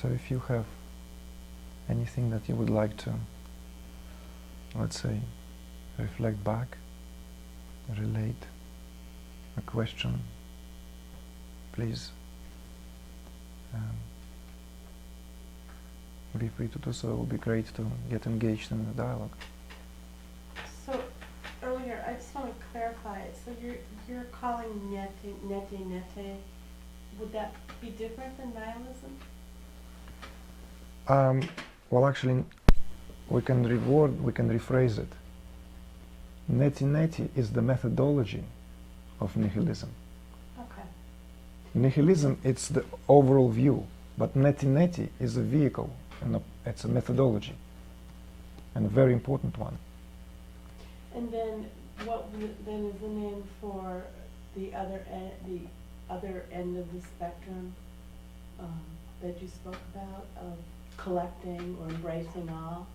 So if you have anything that you would like to, let's say, reflect back, relate, a question, please be free to do so. It will be great to get engaged in the dialogue. So earlier, I just want to clarify it. So you're calling nete, would that be different than nihilism? Well, actually, we can rephrase it. Neti is the methodology of nihilism. Okay. Nihilism, it's the overall view, but neti is a vehicle, and it's a methodology, and a very important one. And then what then is the name for the other end of the spectrum that you spoke about, of collecting or embracing all?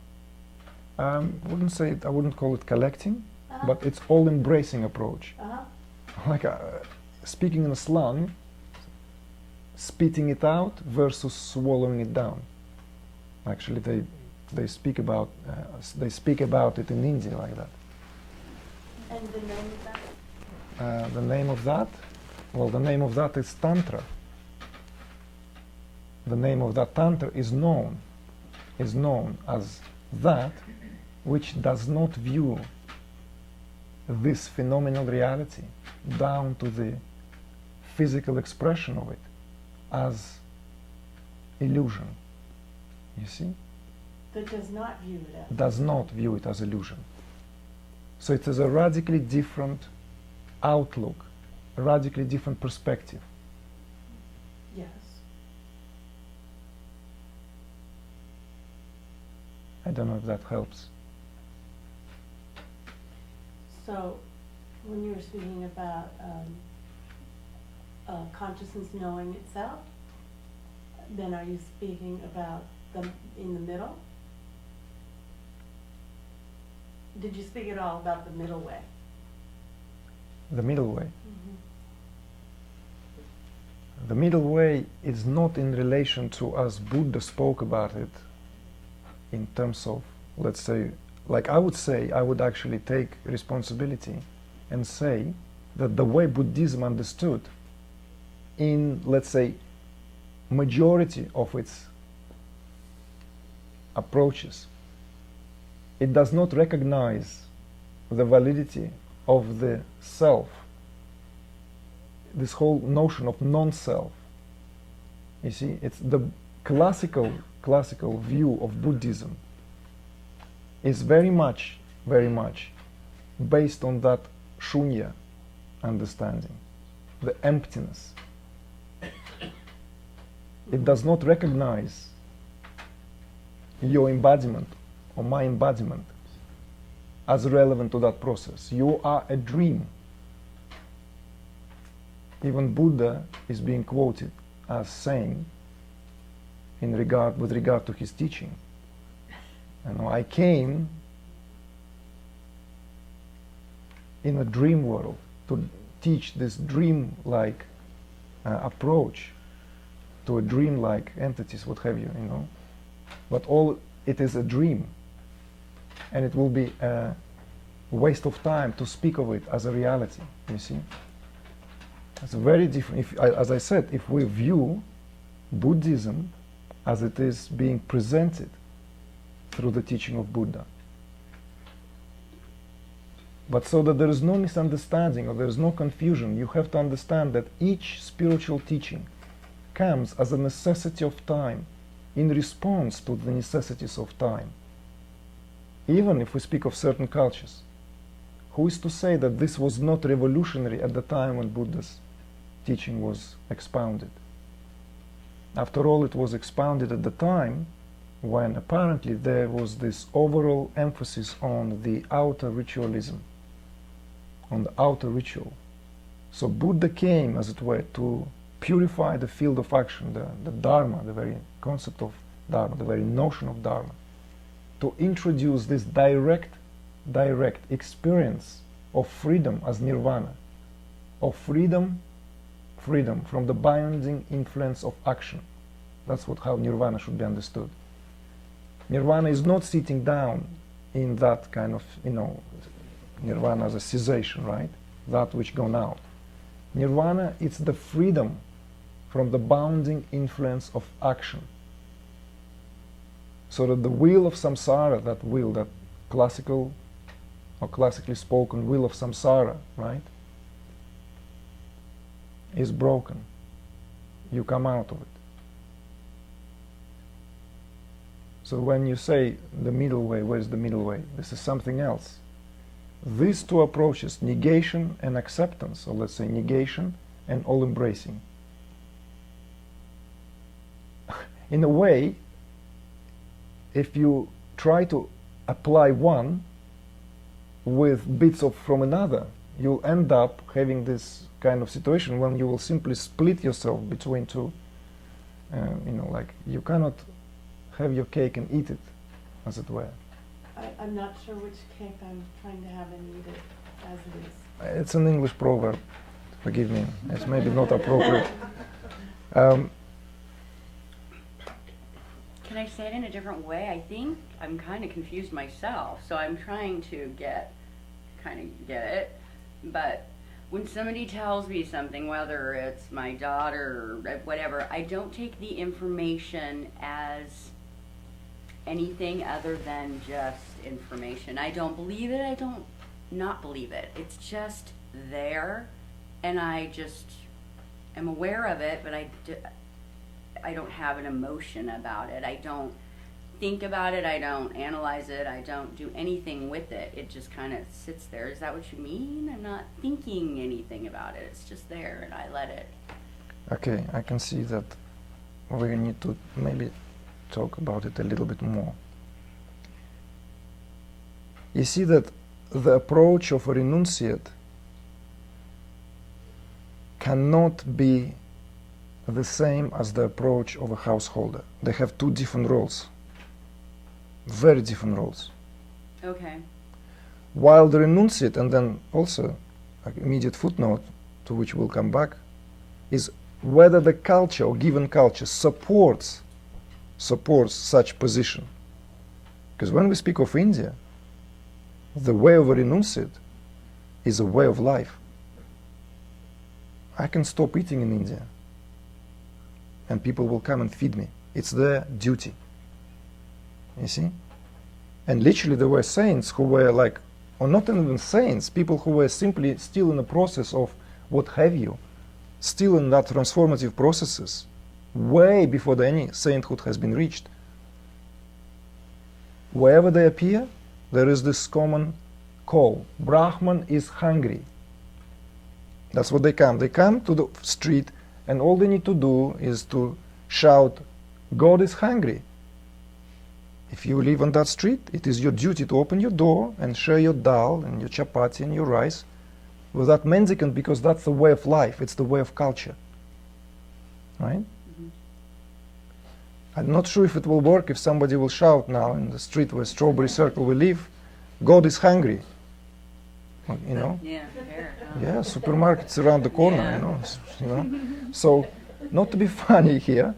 I wouldn't call it collecting, but it's all-embracing approach. Like speaking in a slang, spitting it out versus swallowing it down. Actually, they speak about it in India like that. And the name of that? The name of that? Well, the name of that is Tantra. The name of that Tantra is known as that which does not view this phenomenal reality down to the physical expression of it as illusion. You see? That does not view it as? Does not view it as illusion. So it is a radically different outlook, a radically different perspective. Yes. I don't know if that helps. So, when you were speaking about consciousness knowing itself, then are you speaking about them in the middle? Did you speak at all about the middle way? The middle way. Mm-hmm. The middle way is not in relation to, as Buddha spoke about it, in terms of, let's say, like I would actually take responsibility and say that the way Buddhism understood in, let's say, majority of its approaches, it does not recognize the validity of the self, this whole notion of non-self. You see, it's the classical view of Buddhism is very much based on that shunya understanding, the emptiness. It does not recognize your embodiment or my embodiment as relevant to that process. You are a dream. Even Buddha is being quoted as saying, with regard to his teaching, I came in a dream world to teach this dream-like approach to a dream-like entities, what have you, But all it is a dream, and it will be a waste of time to speak of it as a reality, you see. It's very different. As I said, if we view Buddhism as it is being presented through the teaching of Buddha, but so that there is no misunderstanding or there is no confusion, you have to understand that each spiritual teaching comes as a necessity of time, in response to the necessities of time. Even if we speak of certain cultures, who is to say that this was not revolutionary at the time when Buddha's teaching was expounded? After all, it was expounded at the time when apparently there was this overall emphasis on the outer ritualism, on the outer ritual. So Buddha came, as it were, to purify the field of action, the Dharma, the very concept of Dharma, the very notion of Dharma, to introduce this direct experience of freedom as nirvana, of freedom from the binding influence of action, That's how nirvana should be understood. Nirvana is not sitting down in that kind of, nirvana as a cessation, right? That which gone out. Nirvana, it's the freedom from the bounding influence of action. So that the wheel of samsara, that classical or classically spoken wheel of samsara, right, is broken. You come out of it. So when you say the middle way, where's the middle way? This is something else. These two approaches, negation and acceptance, or let's say negation and all-embracing. In a way, if you try to apply one with bits from another, you'll end up having this kind of situation when you will simply split yourself between two. Like you cannot have your cake and eat it, as it were. I'm not sure which cake I'm trying to have and eat it as it is. It's an English proverb. Forgive me. It's maybe not appropriate. Can I say it in a different way? I think I'm kind of confused myself, so I'm trying to get it. But when somebody tells me something, whether it's my daughter or whatever, I don't take the information as anything other than just information. I don't believe it, I don't not believe it. It's just there, and I just am aware of it, but I don't have an emotion about it. I don't think about it, I don't analyze it, I don't do anything with it. It just kind of sits there. Is that what you mean? I'm not thinking anything about it. It's just there, and I let it. Okay, I can see that we need to maybe talk about it a little bit more. You see that the approach of a renunciate cannot be the same as the approach of a householder. They have two different roles, very different roles. Okay. While the renunciate, and then also an immediate footnote to which we'll come back, is whether the culture or given culture supports such position. Because when we speak of India, the way of a renunciate is a way of life. I can stop eating in India and people will come and feed me. It's their duty. You see? And literally there were saints who were like, or not even saints, people who were simply still in the process of what have you, still in that transformative processes, way before any sainthood has been reached. Wherever they appear, there is this common call. Brahman is hungry. That's what they come. They come to the street and all they need to do is to shout, God is hungry. If you live on that street, it is your duty to open your door and share your dal and your chapati and your rice with that mendicant, because that's the way of life. It's the way of culture. Right? Mm-hmm. I'm not sure if it will work if somebody will shout now in the street where Strawberry Circle we live, God is hungry. You know? Yeah, fair. Yeah, supermarkets around the corner, Yeah. you know. So, not to be funny here,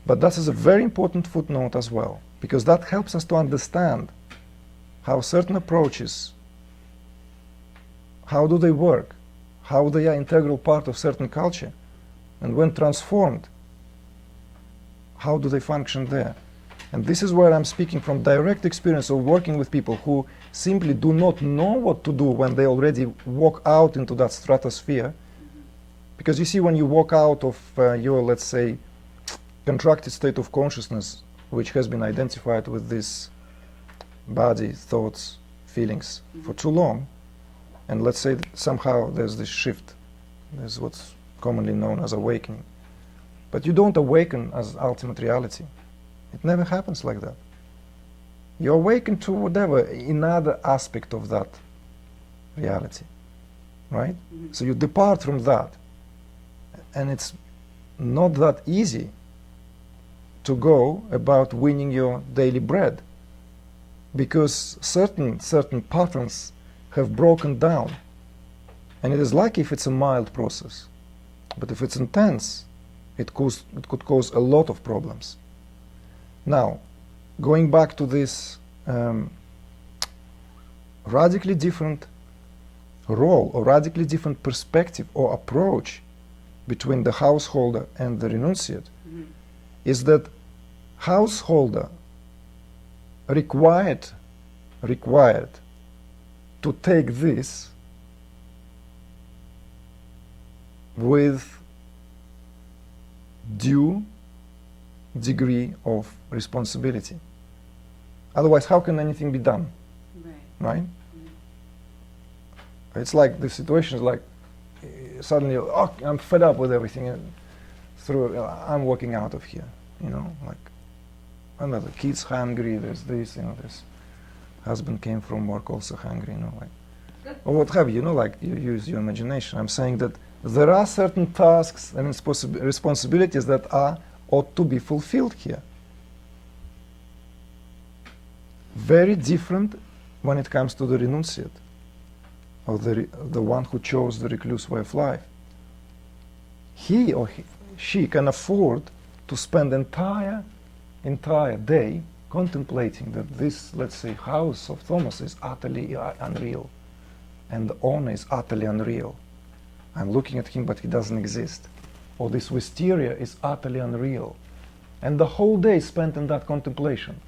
but that is a very important footnote as well, because that helps us to understand how certain approaches, how do they work, how they are integral part of certain culture, and when transformed, how do they function there. And this is where I'm speaking from direct experience of working with people who simply do not know what to do when they already walk out into that stratosphere. Because you see, when you walk out of your, let's say, contracted state of consciousness, which has been identified with this body, thoughts, feelings for too long, and let's say that somehow there's this shift, there's what's commonly known as awakening. But you don't awaken as ultimate reality. It never happens like that. You awaken to whatever, another aspect of that reality, right? Mm-hmm. So you depart from that. And it's not that easy to go about winning your daily bread, because certain patterns have broken down. And it is like if it's a mild process. But if it's intense, it could cause a lot of problems. Now, going back to this radically different role or radically different perspective or approach between the householder and the renunciate, is that householder required to take this with due degree of responsibility. Otherwise, how can anything be done? Right? It's like the situation is like suddenly, oh, I'm fed up with everything, and I'm walking out of here. You know, like, I don't know, the kid's hungry. There's this, you know, this husband came from work also hungry, you know, like, or what have you. You know, like, you use your imagination. I'm saying that there are certain tasks and responsibilities that ought to be fulfilled here. Very different when it comes to the renunciate, or the one who chose the recluse way of life. He or she can afford to spend entire day contemplating that this, let's say, house of Thomas is utterly unreal, and the owner is utterly unreal. I'm looking at him, but he doesn't exist. Or this wisteria is utterly unreal. And the whole day spent in that contemplation.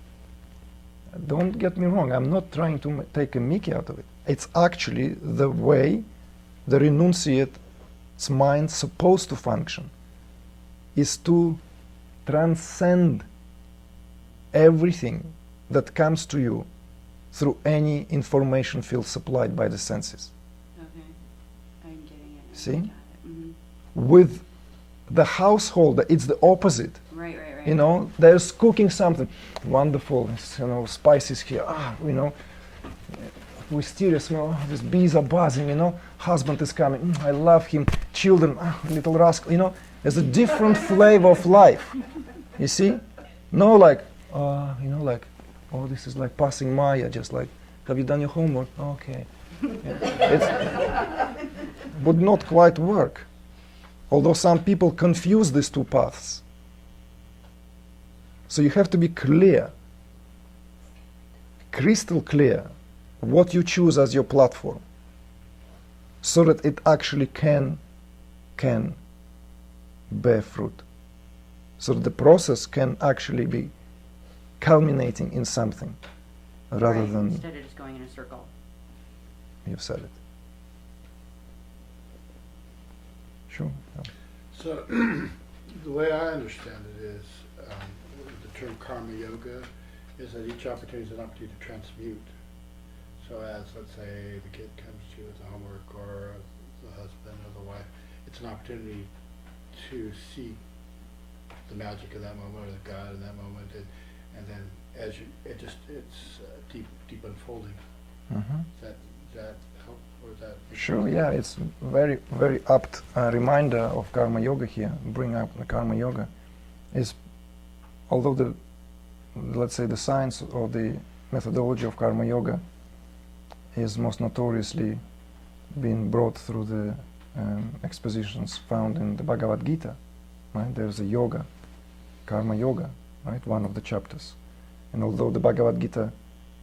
Don't get me wrong, I'm not trying to take a mickey out of it. It's actually the way the renunciate's mind's supposed to function, is to transcend everything that comes to you through any information field supplied by the senses. Okay, I'm getting it. See? Got it. With the householder, it's the opposite. Right. You know, there's cooking something wonderful, you know, spices here, you know, wisteria smell, these bees are buzzing, you know, husband is coming, I love him, children, little rascal, you know, there's a different flavor of life, you see? No, like, you know, like, oh, this is like passing Maya, just like, have you done your homework? Okay. It would not quite work, although some people confuse these two paths. So you have to be clear, crystal clear, what you choose as your platform, so that it actually can bear fruit, so that the process can actually be culminating in something, rather than... Instead of just going in a circle. You've said it. Sure. Yeah. So, the way I understand it is, the term karma yoga is that each opportunity is an opportunity to transmute. So as, let's say, the kid comes to you with the homework, or the husband or the wife, it's an opportunity to see the magic of that moment, or the God in that moment, and then as you, it's deep unfolding. Mm-hmm. Does that help, or is that? Sure, yeah, it's very, very apt reminder of karma yoga here. Bring up the karma yoga is, although let's say the science or the methodology of karma yoga is most notoriously being brought through the expositions found in the Bhagavad Gita, right? There's a yoga, karma yoga, right? One of the chapters. And although the Bhagavad Gita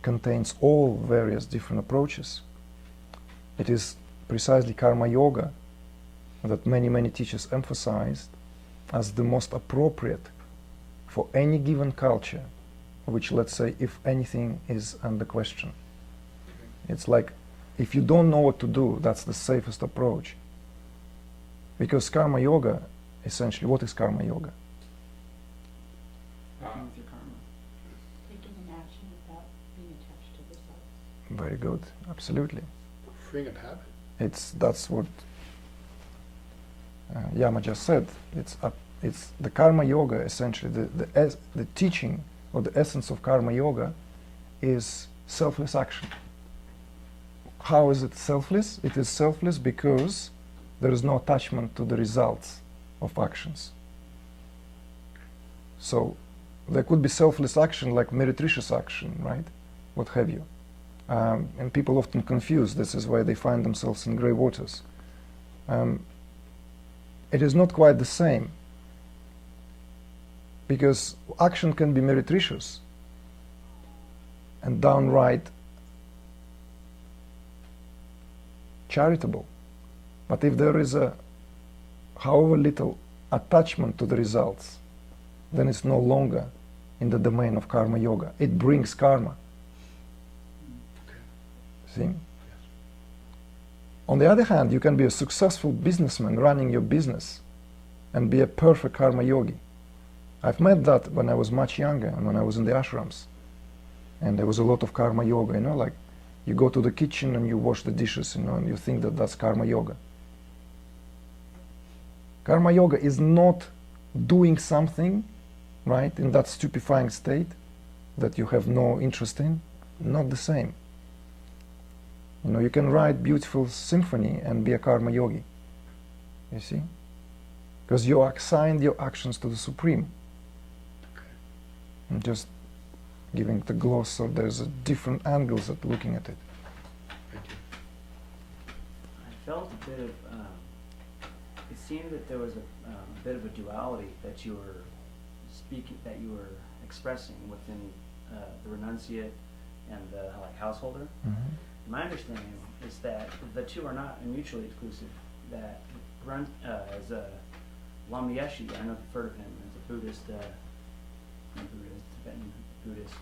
contains all various different approaches, it is precisely karma yoga that many teachers emphasized as the most appropriate for any given culture, which, let's say, if anything is under question. It's like, if you don't know what to do, that's the safest approach. Because karma yoga, essentially, what is karma yoga? Working with your karma. Taking an action without being attached to the result. Very good, absolutely. Freeing up habit. That's what Yama just said. It's the karma yoga, essentially. The teaching or the essence of karma yoga is selfless action. How is it selfless? It is selfless because there is no attachment to the results of actions. So there could be selfless action like meretricious action, right? What have you. And people often confuse. This is why they find themselves in grey waters. It is not quite the same. Because action can be meretricious and downright charitable. But if there is a, however little, attachment to the results, then it's no longer in the domain of karma yoga. It brings karma. See? On the other hand, you can be a successful businessman running your business and be a perfect karma yogi. I've met that when I was much younger and when I was in the ashrams. And there was a lot of karma yoga, you know, like you go to the kitchen and you wash the dishes, you know, and you think that that's karma yoga. Karma yoga is not doing something, right, in that stupefying state that you have no interest in. Not the same. You know, you can write beautiful symphony and be a karma yogi. You see? Because you assigned your actions to the Supreme. And just giving the gloss, so there's a different angles at looking at it. Thank you. I felt a bit of, it seemed that there was a bit of a duality that you were speaking, that you were expressing within the Renunciate and the householder. Mm-hmm. My understanding is that the two are not mutually exclusive. That as a Lam Yeshe, I don't know if you've heard of him, as a Buddhist, Tibetan Buddhist.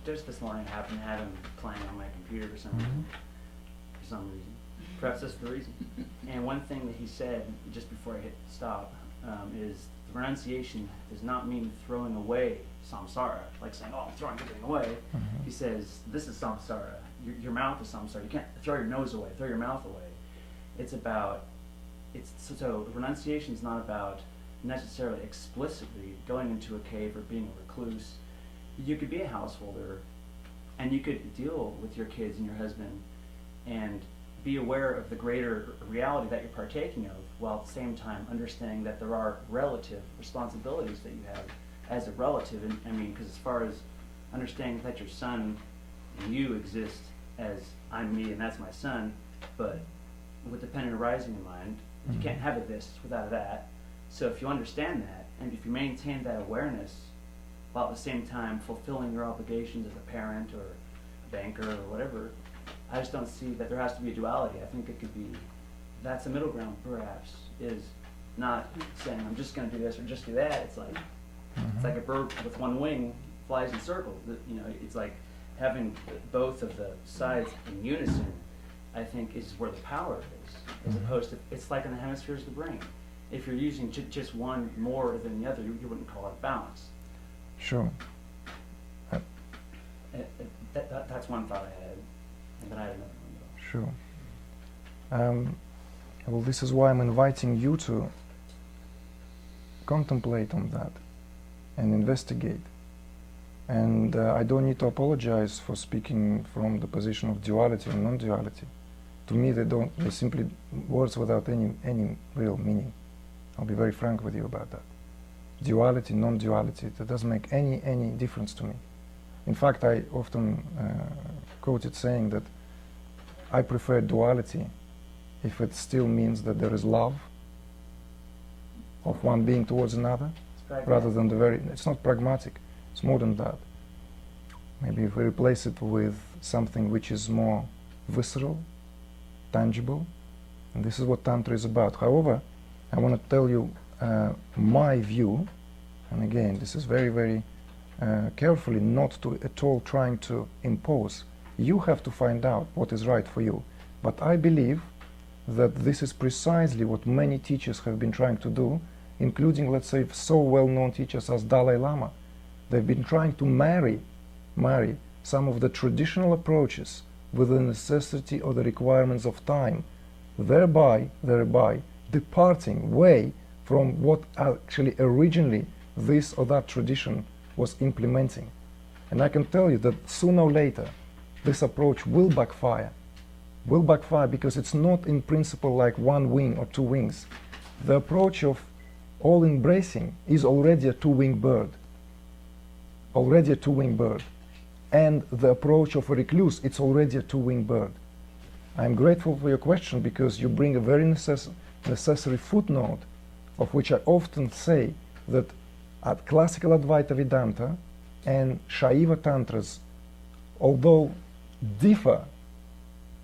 Just this morning I happened to have him playing on my computer for some reason. Perhaps that's the reason. And one thing that he said just before I hit stop is renunciation does not mean throwing away samsara, like saying, oh, I'm throwing everything away. Mm-hmm. He says, this is samsara. Your mouth is samsara. You can't throw your nose away, throw your mouth away. It's about, so renunciation is not about necessarily explicitly going into a cave or being a recluse. You could be a householder and you could deal with your kids and your husband and be aware of the greater reality that you're partaking of, while at the same time understanding that there are relative responsibilities that you have as a relative. And I mean, because as far as understanding that your son and you exist as I'm me and that's my son, but with dependent arising in mind, you can't have a this without a that. So if you understand that, and if you maintain that awareness, while at the same time fulfilling your obligations as a parent or a banker or whatever, I just don't see that there has to be a duality. I think it could be, that's a middle ground perhaps, is not saying I'm just going to do this or just do that. It's like, it's like a bird with one wing flies in circles. You know, it's like having both of the sides in unison, I think, is where the power is, as opposed to, it's like in the hemispheres of the brain. If you're using just one more than the other, you wouldn't call it balance. Sure. That's one thought I had, and then I had another one though. Sure. Well, this is why I'm inviting you to contemplate on that and investigate. And I don't need to apologize for speaking from the position of duality or non-duality. To me, they're simply words without any real meaning. I'll be very frank with you about that. Duality, non-duality, that doesn't make any difference to me. In fact, I often quoted saying that I prefer duality if it still means that there is love of one being towards another, rather than it's not pragmatic, it's more than that. Maybe if we replace it with something which is more visceral, tangible, and this is what Tantra is about. However, I want to tell you my view, and again, this is very carefully, not to at all trying to impose. You have to find out what is right for you. But I believe that this is precisely what many teachers have been trying to do, including, let's say, so well-known teachers as Dalai Lama. They've been trying to marry some of the traditional approaches with the necessity or the requirements of time, thereby departing way from what actually originally this or that tradition was implementing. And I can tell you that sooner or later this approach will backfire because it's not in principle like one wing or two wings. The approach of all embracing is already a two-winged bird. And the approach of a recluse, it's already a two-winged bird. I'm grateful for your question because you bring a very necessary footnote, of which I often say that at classical Advaita Vedanta and Shaiva Tantras, although differ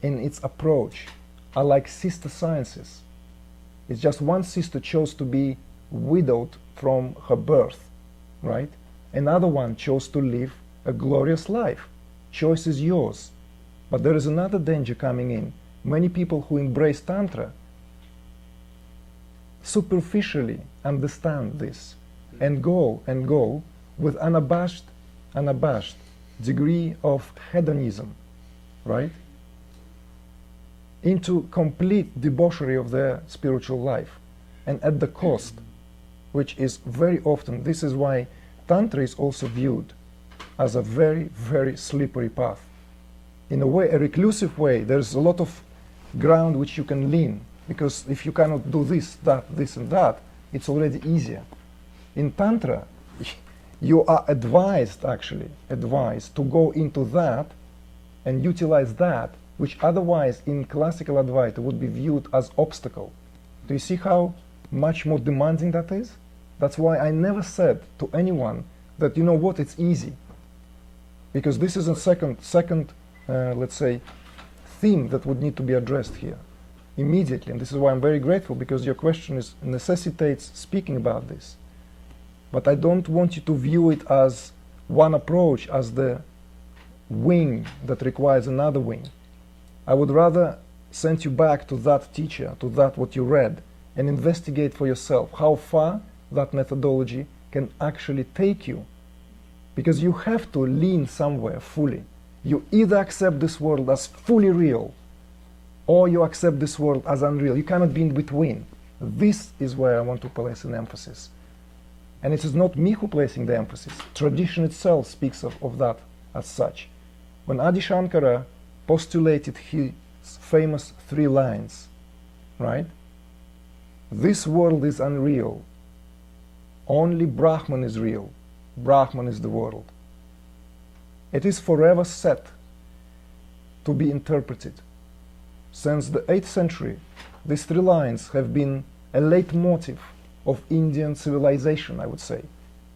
in its approach, are like sister sciences. It's just one sister chose to be widowed from her birth, right? Another one chose to live a glorious life. Choice is yours. But there is another danger coming in. Many people who embrace Tantra superficially understand this and go with unabashed degree of hedonism, right? Into complete debauchery of their spiritual life, and at the cost, which is very often, this is why Tantra is also viewed as a very, very slippery path. In a way, a reclusive way, there's a lot of ground which you can lean, because if you cannot do this, that, this and that, it's already easier. In Tantra, you are advised, actually, advised to go into that and utilize that, which otherwise in classical Advaita would be viewed as obstacle. Do you see how much more demanding that is? That's why I never said to anyone that, you know what, it's easy. Because this is a second let's say, theme that would need to be addressed here immediately. And this is why I'm very grateful, because your question necessitates speaking about this. But I don't want you to view it as one approach, as the wing that requires another wing. I would rather send you back to that teacher, to that what you read, and investigate for yourself how far that methodology can actually take you. Because you have to lean somewhere fully. You either accept this world as fully real, or you accept this world as unreal. You cannot be in between. This is where I want to place an emphasis. And it is not me who placing the emphasis. Tradition itself speaks of that as such. When Adi Shankara postulated his famous 3 lines, right? This world is unreal. Only Brahman is real. Brahman is the world. It is forever set to be interpreted. Since the 8th century, these 3 lines have been a leitmotif of Indian civilization, I would say.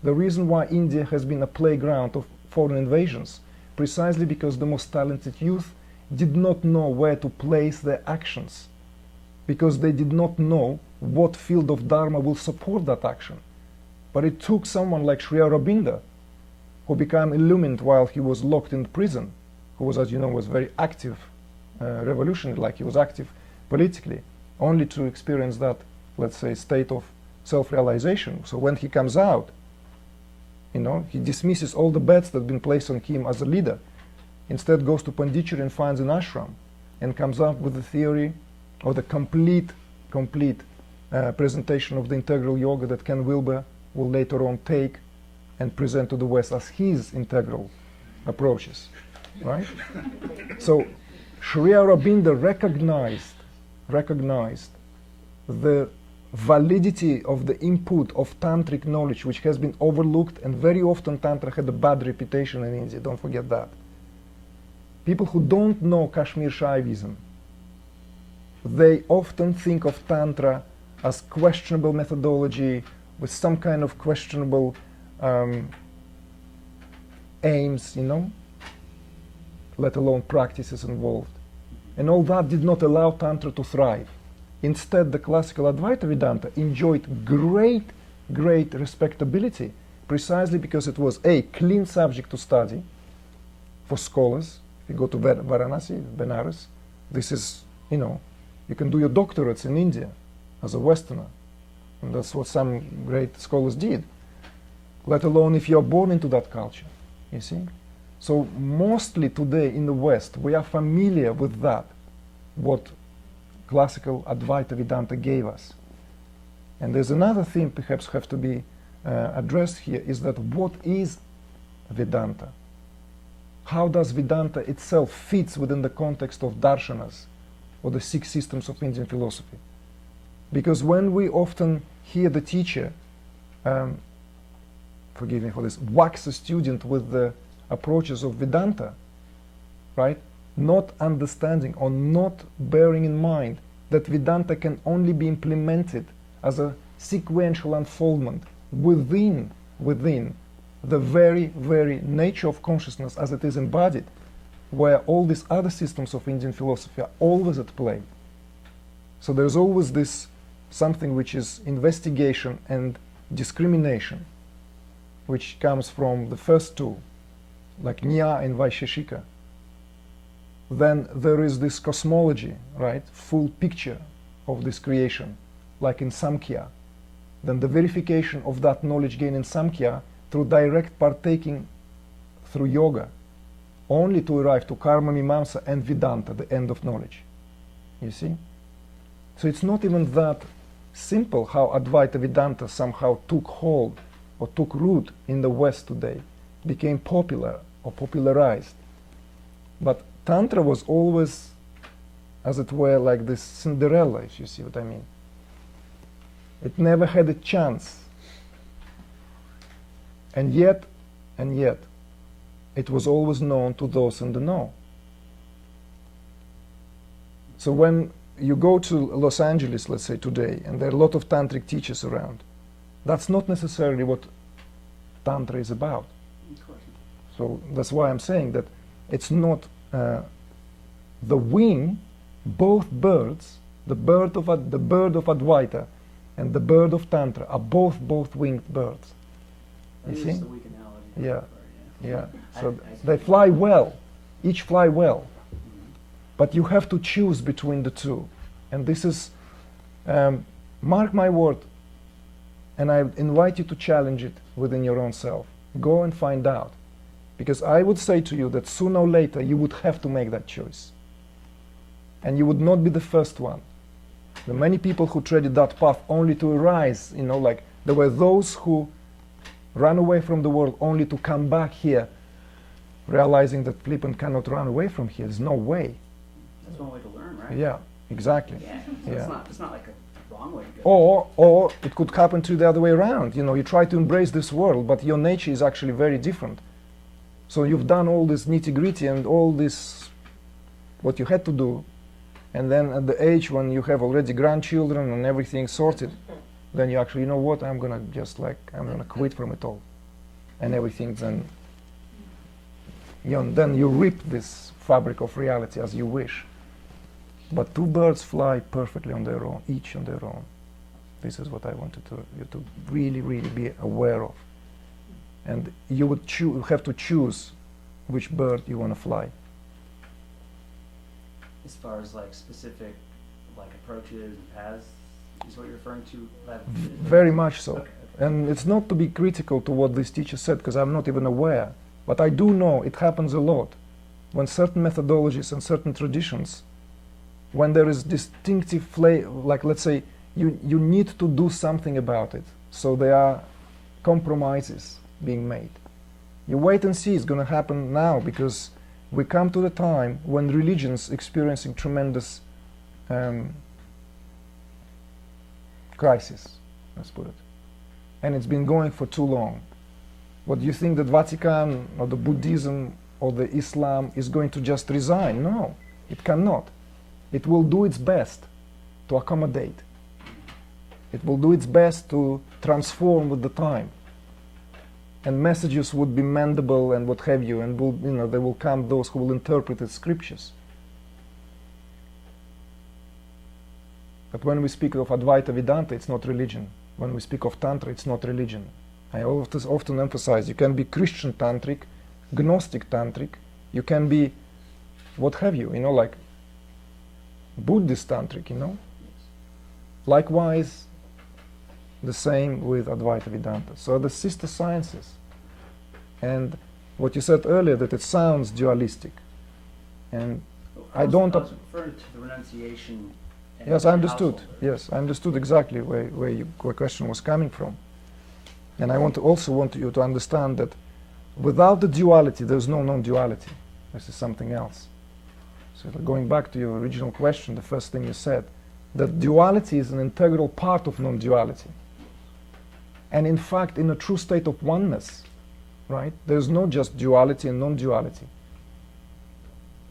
The reason why India has been a playground of foreign invasions, precisely because the most talented youth did not know where to place their actions, because they did not know what field of Dharma will support that action. But it took someone like Sri Aurobindo, who became illumined while he was locked in prison, who was, as you know, was very active revolutionary, like he was active politically, only to experience that, let's say, state of self-realization. So when he comes out, you know, he dismisses all the bets that have been placed on him as a leader, instead goes to Pondicherry and finds an ashram, and comes up with the theory of the complete presentation of the integral yoga that Ken Wilber will later on take and present to the West as his integral approaches, right? So Sri Aurobindo recognized the validity of the input of tantric knowledge, which has been overlooked, and very often Tantra had a bad reputation in India, don't forget that. People who don't know Kashmir Shaivism, they often think of Tantra as questionable methodology with some kind of questionable aims, you know, let alone practices involved. And all that did not allow Tantra to thrive. Instead, the classical Advaita Vedanta enjoyed great respectability, precisely because it was a clean subject to study for scholars. If you go to Varanasi, Benares, this is, you know, you can do your doctorates in India as a Westerner. And that's what some great scholars did, let alone if you're born into that culture, you see. So mostly today in the West, we are familiar with that, what classical Advaita Vedanta gave us. And there's another thing perhaps have to be addressed here, is that what is Vedanta? How does Vedanta itself fits within the context of darshanas, or the 6 systems of Indian philosophy? Because when we often hear the teacher, forgive me for this, wax a student with the approaches of Vedanta, right? Not understanding or not bearing in mind that Vedanta can only be implemented as a sequential unfoldment within within the very, very nature of consciousness as it is embodied, where all these other systems of Indian philosophy are always at play. So there's always this something which is investigation and discrimination, which comes from the first two, like Nya and Vaisheshika. Then there is this cosmology, right? Full picture of this creation, like in Samkhya. Then the verification of that knowledge gained in Samkhya through direct partaking through yoga, only to arrive to Karma Mimamsa and Vedanta, the end of knowledge. You see? So it's not even that simple how Advaita Vedanta somehow took hold or took root in the West today, became popular or popularized. But Tantra was always, as it were, like this Cinderella, if you see what I mean. It never had a chance. And yet, it was always known to those in the know. So when you go to Los Angeles, let's say today, and there are a lot of tantric teachers around, that's not necessarily what Tantra is about. So that's why I'm saying that it's not the wing, both birds, the bird of Advaita and the bird of Tantra are both winged birds. You see? The weak analogy. Yeah. Yeah. So I they fly well, each fly well. But you have to choose between the two. And this is, mark my word, and I invite you to challenge it within your own self. Go and find out. Because I would say to you that sooner or later you would have to make that choice. And you would not be the first one. There are many people who treaded that path only to arise, you know, like there were those who ran away from the world only to come back here, realizing that flippant cannot run away from here. There's no way. That's one way to learn, right? Yeah, exactly. Yeah. So Yeah. It's not like a wrong way to go. Or it could happen to the other way around. You know, you try to embrace this world, but your nature is actually very different. So you've done all this nitty-gritty and all this, what you had to do, and then at the age when you have already grandchildren and everything sorted, then you actually, you know what, I'm gonna quit from it all. And everything then, then you rip this fabric of reality as you wish. But two birds fly perfectly on their own, each on their own. This is what I wanted you to really, really be aware of. And you would have to choose which bird you want to fly. As far as like specific like approaches and paths, is what you're referring to? Very much so. Okay. And it's not to be critical to what this teacher said, because I'm not even aware. But I do know it happens a lot. When certain methodologies and certain traditions, when there is distinctive flavor, like let's say, you need to do something about it. So there are compromises being made. You wait and see, it's going to happen now, because we come to the time when religion's experiencing tremendous crisis, let's put it. And it's been going for too long. What do you think, that Vatican or the Buddhism or the Islam is going to just resign? No, it cannot. It will do its best to accommodate. It will do its best to transform with the time. And messages would be mendable and what have you, and there will come those who will interpret the scriptures. But when we speak of Advaita Vedanta, it's not religion. When we speak of Tantra, it's not religion. I often emphasize, you can be Christian Tantric, Gnostic Tantric, you can be what have you, like Buddhist Tantric, Likewise, the same with Advaita Vedanta. So the sister sciences. And what you said earlier, that it sounds dualistic. And I was referring to the renunciation. Yes, I understood. Yes, I understood exactly where your question was coming from. And I also want you to understand that without the duality, there's no non-duality. This is something else. So going back to your original question, the first thing you said, that duality is an integral part of non-duality. And in fact, in a true state of oneness, right, there's not just duality and non-duality.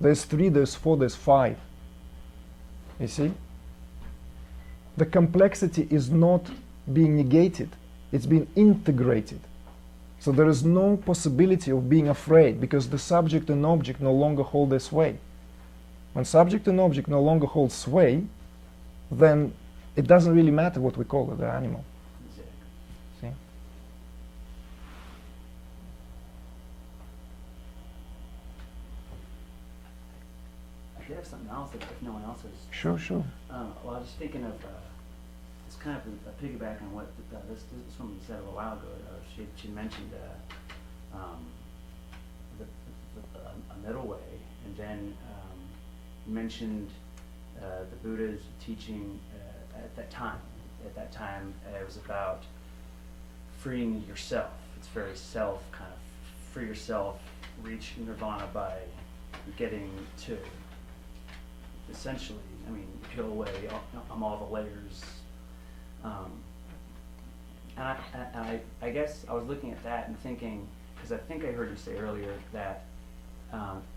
There's 3, there's 4, there's 5. You see? The complexity is not being negated, it's being integrated. So there is no possibility of being afraid, because the subject and object no longer hold their sway. When subject and object no longer hold sway, then it doesn't really matter what we call it, the animal. Exactly. See? I did have something else if no one else has. Sure, sure. Well, I was thinking of, it's kind of a piggyback on what this woman said a little while ago. She mentioned a middle way, and then mentioned the Buddha's teaching at that time. At that time, it was about freeing yourself. It's very self, kind of free yourself, reach nirvana by getting to, essentially, I mean, peel away all the layers. And I guess I was looking at that and thinking, because I think I heard you say earlier that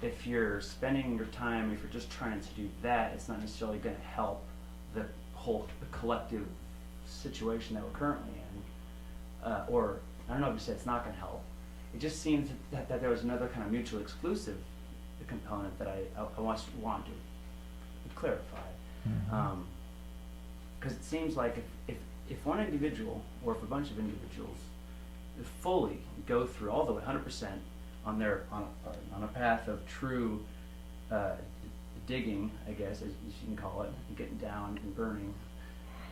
if you're spending your time, if you're just trying to do that, it's not necessarily going to help the collective situation that we're currently in. Or, I don't know if you said it's not going to help. It just seems that there was another kind of mutually exclusive component that I want to clarify. Because it seems like if one individual, or if a bunch of individuals, fully go through all the way 100% on a path of true digging, I guess, as you can call it, getting down and burning,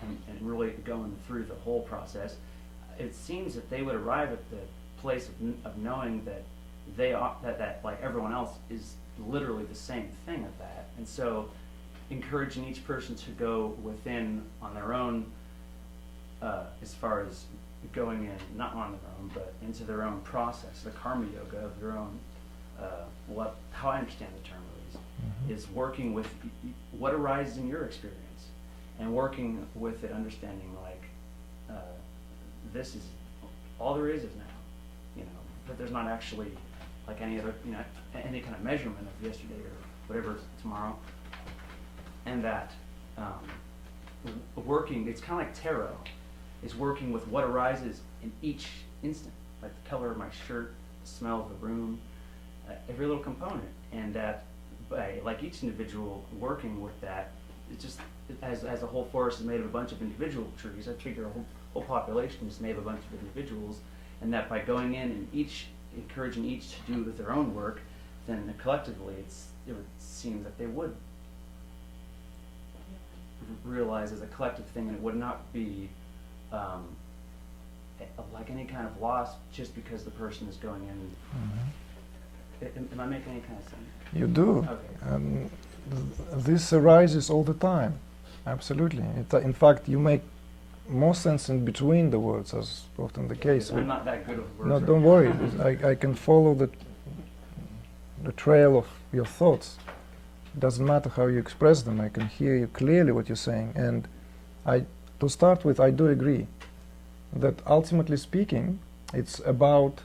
and really going through the whole process, it seems that they would arrive at the place of knowing that they are that like everyone else is literally the same thing at that, and so encouraging each person to go within on their own, as far as going in, not on their own, but into their own process, the karma yoga of their own, how I understand the term is working with what arises in your experience, and working with it, understanding like, this is, all there is now, that there's not actually like any other, any kind of measurement of yesterday or whatever tomorrow, and that working, it's kind of like tarot, is working with what arises in each instant, like the color of my shirt, the smell of the room, every little component, and that by like each individual working with that, it's just as a whole forest is made of a bunch of individual trees. I figure a whole population is made of a bunch of individuals, and that by going in and encouraging each to do with their own work, then collectively it would seem that they would realize as a collective thing, and it would not be like any kind of loss just because the person is going in. Am I making any kind of sense? You do. Okay. This arises all the time. Absolutely. In fact, you make more sense in between the words, as often the case. I'm not that good with words. No, don't worry. I can follow the trail of your thoughts. It doesn't matter how you express them. I can hear you clearly what you're saying. And to start with, I do agree that ultimately speaking, it's about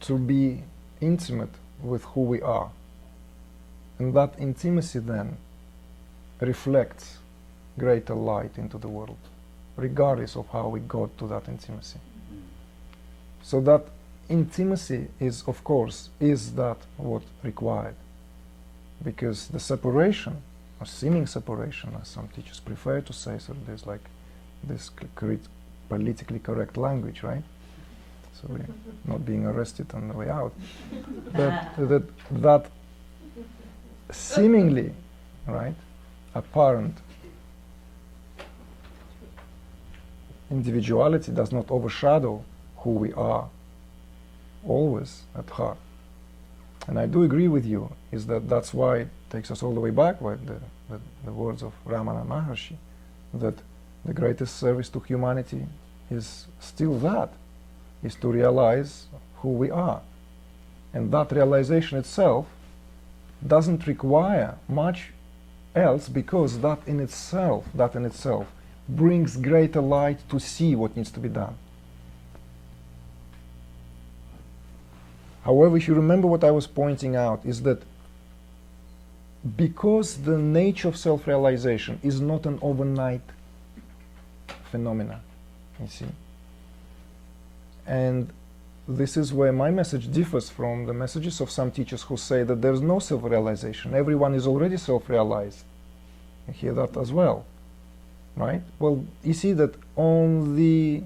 to be intimate with who we are. And that intimacy then reflects greater light into the world, regardless of how we got to that intimacy. So that intimacy is, of course, is that what required? Because the separation, or seeming separation, as some teachers prefer to say, so there's like this politically correct language, right? So we're not being arrested on the way out. That seemingly, right, apparent individuality does not overshadow who we are always at heart. And I do agree with you, is that's why it takes us all the way back, with the words of Ramana Maharshi, that the greatest service to humanity is still that, is to realize who we are. And that realization itself doesn't require much else, because that in itself brings greater light to see what needs to be done. However, if you remember what I was pointing out, is that because the nature of self-realization is not an overnight phenomena, you see, and this is where my message differs from the messages of some teachers who say that there's no self-realization. Everyone is already self-realized. I hear that as well, right? Well, you see that on the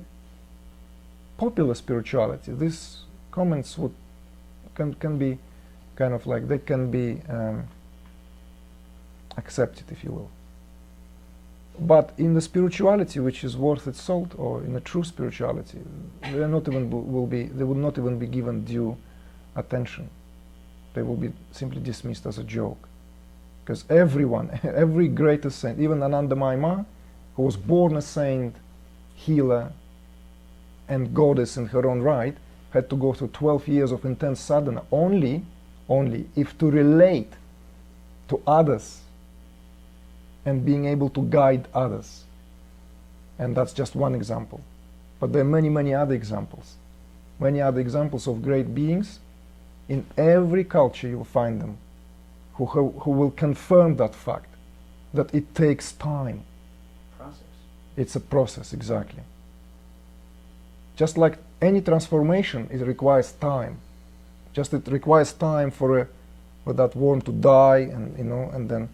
popular spirituality, these comments can be kind of like, they can be accepted, if you will. But in the spirituality which is worth its salt, or in a true spirituality, they will not even be given due attention. They will be simply dismissed as a joke. Because everyone, every greatest saint, even Anandamayi Ma, who was born a saint, healer, and goddess in her own right, had to go through 12 years of intense sadhana only if to relate to others and being able to guide others. And that's just one example. But there are many, many other examples. Many other examples of great beings. In every culture you will find them who will confirm that fact, that it takes time. Process. It's a process, exactly. Just like any transformation, it requires time. Just it requires time for that worm to die, and and then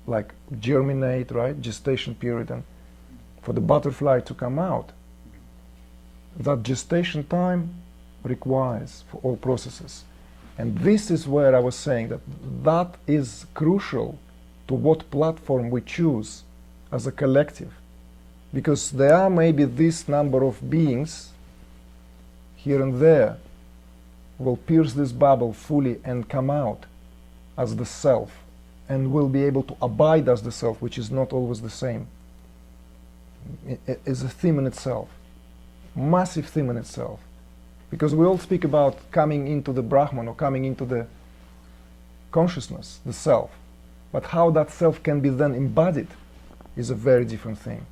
like germinate, right? Gestation period, and for the butterfly to come out. That gestation time requires for all processes. And this is where I was saying that is crucial to what platform we choose as a collective. Because there are maybe this number of beings here and there who will pierce this bubble fully and come out as the self, and will be able to abide as the self, which is not always the same. It is a theme in itself, massive theme in itself. Because we all speak about coming into the Brahman or coming into the consciousness, the self. But how that self can be then embodied is a very different thing.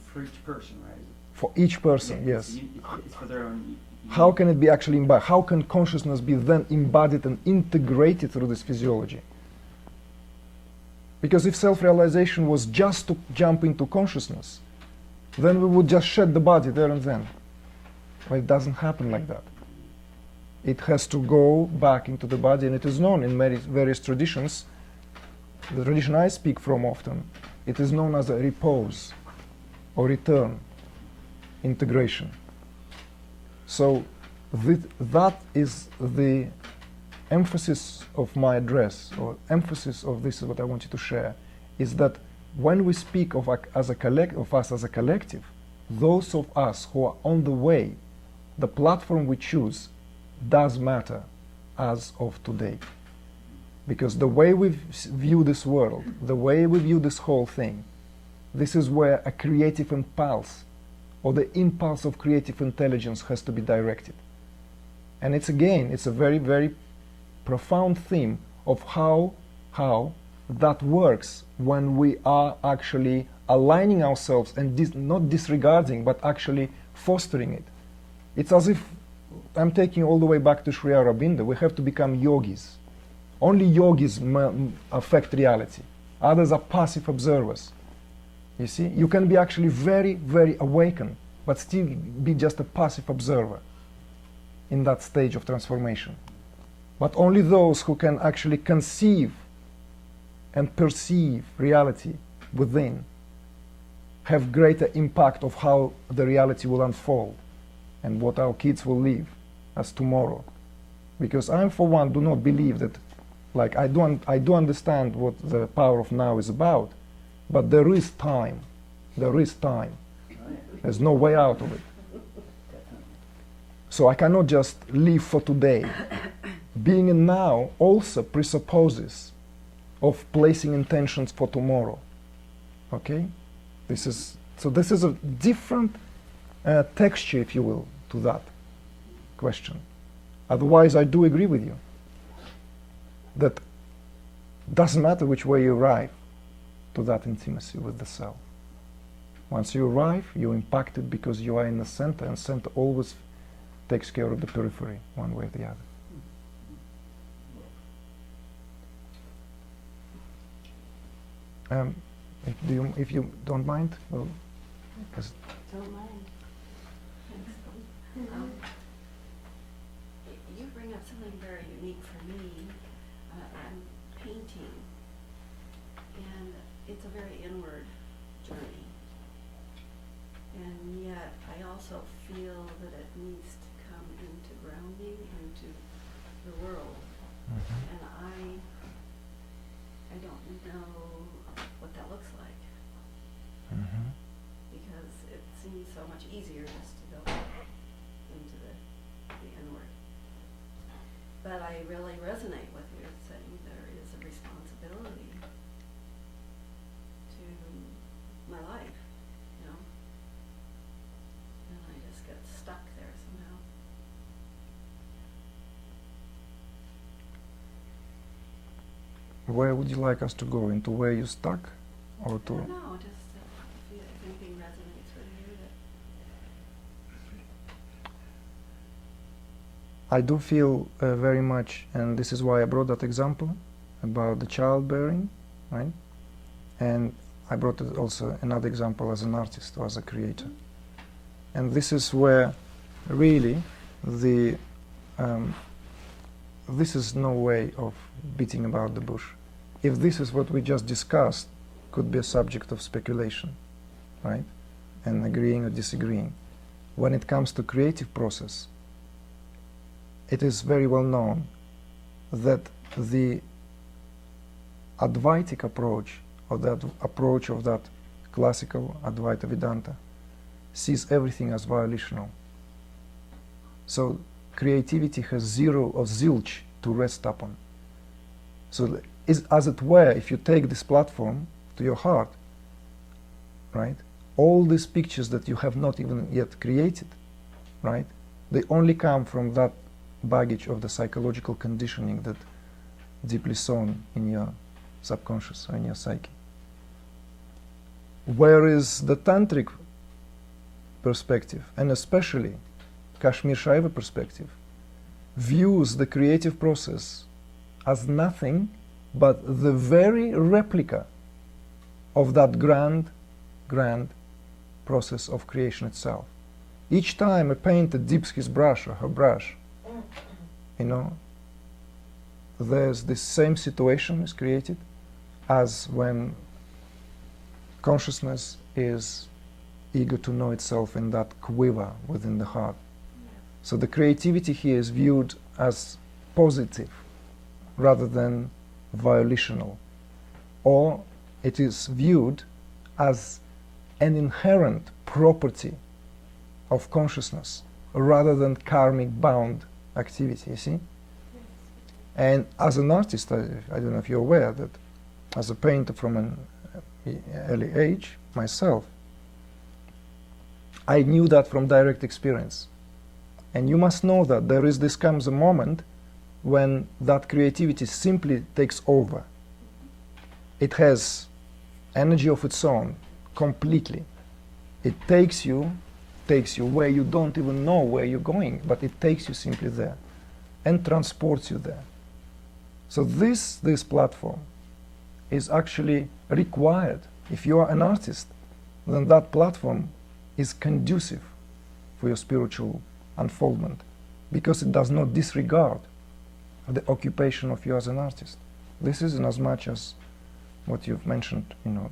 For each person, right? For each person, Yeah, yes. It's for their own. How can it be actually embodied? How can consciousness be then embodied and integrated through this physiology? Because if self-realization was just to jump into consciousness, then we would just shed the body there and then. Well, it doesn't happen like that. It has to go back into the body, and it is known in various traditions. The tradition I speak from often, it is known as a repose or return integration. So that is the emphasis of my address, or emphasis of this is what I want you to share, is that when we speak of us as a collective, those of us who are on the way, the platform we choose does matter as of today. Because the way we view this world, the way we view this whole thing, this is where a creative impulse, or the impulse of creative intelligence, has to be directed. And it's a very, very profound theme of how that works when we are actually aligning ourselves and not disregarding, but actually fostering it. It's as if I'm taking all the way back to Sri Aurobindo. We have to become yogis. Only yogis affect reality. Others are passive observers. You see, you can be actually very, very awakened, but still be just a passive observer in that stage of transformation. But only those who can actually conceive and perceive reality within have greater impact of how the reality will unfold and what our kids will live as tomorrow. Because I, for one, do not believe that, like, I do understand what the power of now is about, but there is time. There is time. There's no way out of it. So I cannot just live for today. Being in now also presupposes of placing intentions for tomorrow. Okay? This is a different texture, if you will, to that question. Otherwise, I do agree with you that doesn't matter which way you arrive to that intimacy with the self. Once you arrive, you're impacted because you are in the center, and center always takes care of the periphery, one way or the other. If you don't mind, well, Don't mind. have something very unique for me. I'm painting, and it's a very inward journey. And yet, I also feel that it needs to come into grounding into the world. And I don't know what that looks like, because it seems so much easier just to go into the inward. But I really resonate with you saying there is a responsibility to my life, you know, and I just get stuck there somehow. Where would you like us to go? Into where you're stuck? Or to... No, just if anything resonates with you that... I do feel very much, and this is why I brought that example about the childbearing, right? And I brought it also another example as an artist or as a creator. And this is where really the this is no way of beating about the bush. If this is what we just discussed, could be a subject of speculation, right? And agreeing or disagreeing. When it comes to creative process, it is very well known that the Advaitic approach, or that approach of that classical Advaita Vedanta, sees everything as violational. So creativity has zero or zilch to rest upon. So as it were, if you take this platform to your heart, right, all these pictures that you have not even yet created, right, they only come from that baggage of the psychological conditioning that deeply sown in your subconscious or in your psyche. Whereas the Tantric perspective, and especially Kashmir Shaiva perspective, views the creative process as nothing but the very replica of that grand process of creation itself. Each time a painter dips his brush or her brush, you know, there's this same situation is created as when consciousness is eager to know itself in that quiver within the heart. So the creativity here is viewed as positive rather than violational, or it is viewed as an inherent property of consciousness rather than karmic bound activity, you see? And as an artist, I don't know if you're aware that as a painter from an early age, myself, I knew that from direct experience. And you must know that this comes a moment when that creativity simply takes over. It has energy of its own, completely. It takes you where you don't even know where you're going, but it takes you simply there and transports you there. So this platform is actually required. If you are an artist, then that platform is conducive for your spiritual unfoldment, because it does not disregard the occupation of you as an artist. This is in as much as what you've mentioned, you know.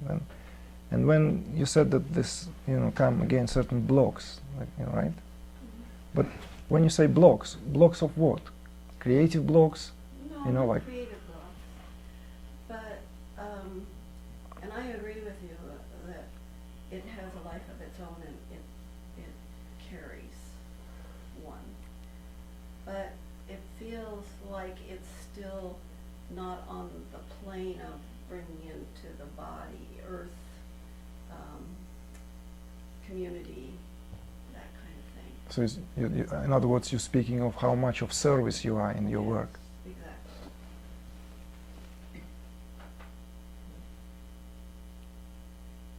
And when you said that this, you know, come again certain blocks, like, you know, right? But when you say blocks of what? Creative blocks? No, You know, not like- creative blocks. But, and I agree with you that it has a life of its own and it carries one. But it feels like it's still not on the plane of bringing into the body, earth, community, that kind of thing. So in other words, you're speaking of how much of service you are in your Yes, work.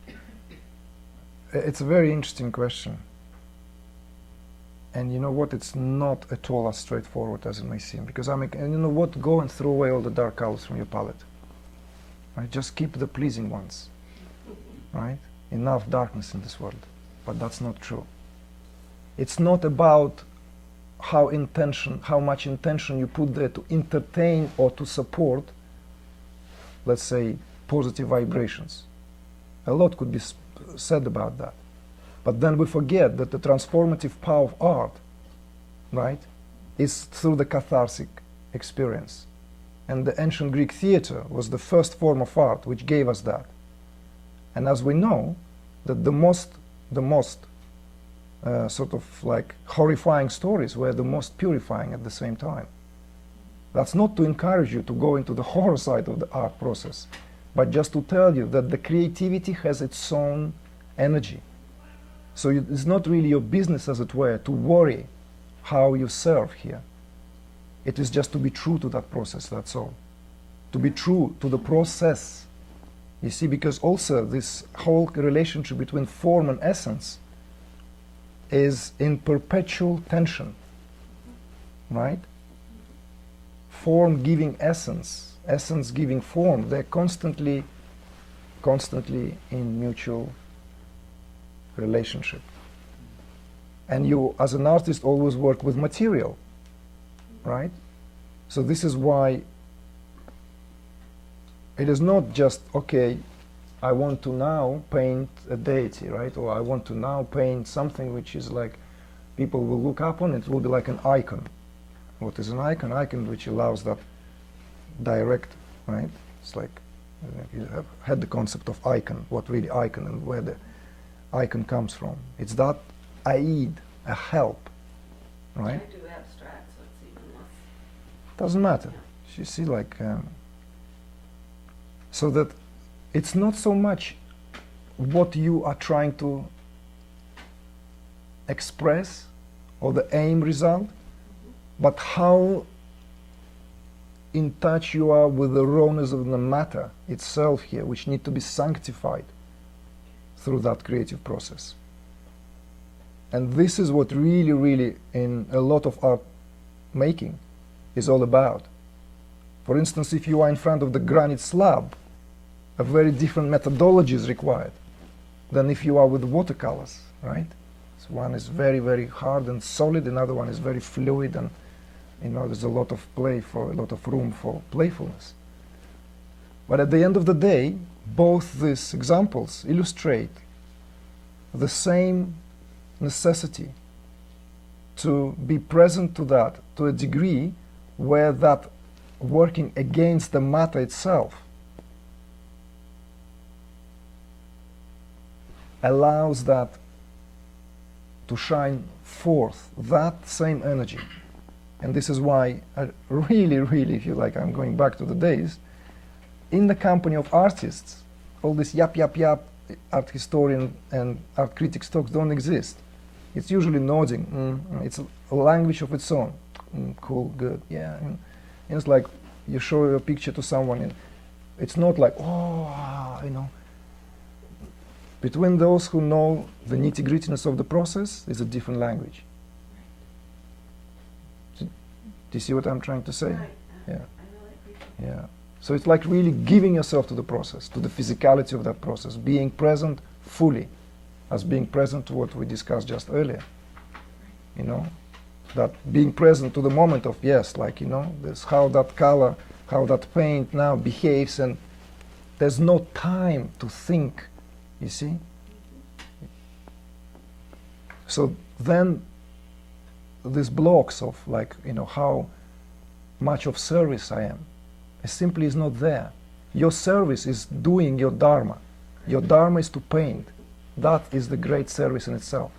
Exactly. It's a very interesting question. And you know what? It's not at all as straightforward as it may seem. Because and you know what? Go and throw away all the dark colors from your palette. Right? Just keep the pleasing ones. Right? Enough darkness in this world. But that's not true. It's not about how much intention you put there to entertain or to support, let's say, positive vibrations. A lot could be said about that. But then we forget that the transformative power of art, right, is through the cathartic experience. And the ancient Greek theater was the first form of art which gave us that. And as we know, that the most sort of like horrifying stories were the most purifying at the same time. That's not to encourage you to go into the horror side of the art process, but just to tell you that the creativity has its own energy. So it's not really your business, as it were, to worry how you serve here. It is just to be true to that process, that's all. To be true to the process. You see, because also this whole relationship between form and essence is in perpetual tension, right? Form giving essence, essence giving form, they're constantly in mutual relationship. And you, as an artist, always work with material, right? So this is why it is not just, okay, I want to now paint a deity, right? Or I want to now paint something which is like, people will look up on it, will be like an icon. What is an icon? Icon which allows that direct, right? It's like, you have had the concept of icon, what really icon and where the icon comes from. It's that aid, a help, right? I do abstract, so it's even less. Doesn't matter. You see, like, so that it's not so much what you are trying to express or the aim result, but how in touch you are with the rawness of the matter itself here, which need to be sanctified through that creative process. And this is what really, really, in a lot of art making, is all about. For instance, if you are in front of the granite slab, a very different methodology is required than if you are with watercolors, right? So one is very, very hard and solid, another one is very fluid, and there's a lot of play for a lot of room for playfulness. But at the end of the day, both these examples illustrate the same necessity to be present to that to a degree where that working against the matter itself allows that to shine forth, that same energy. And this is why I really, really feel like I'm going back to the days, in the company of artists, all this yap, art historian and art critics talks don't exist. It's usually nodding, it's a language of its own. Cool, good, yeah. And it's like you show a picture to someone and it's not like, Between those who know the nitty-grittiness of the process is a different language. Do you see what I'm trying to say? Right. Yeah. I really appreciate Yeah. So it's like really giving yourself to the process, to the physicality of that process, being present fully, as being present to what we discussed just earlier. That being present to the moment of, yes, this how that color, how that paint now behaves, and there's no time to think, you see? So then these blocks of how much of service I am, it simply is not there. Your service is doing your dharma. Your dharma is to paint. That is the great service in itself.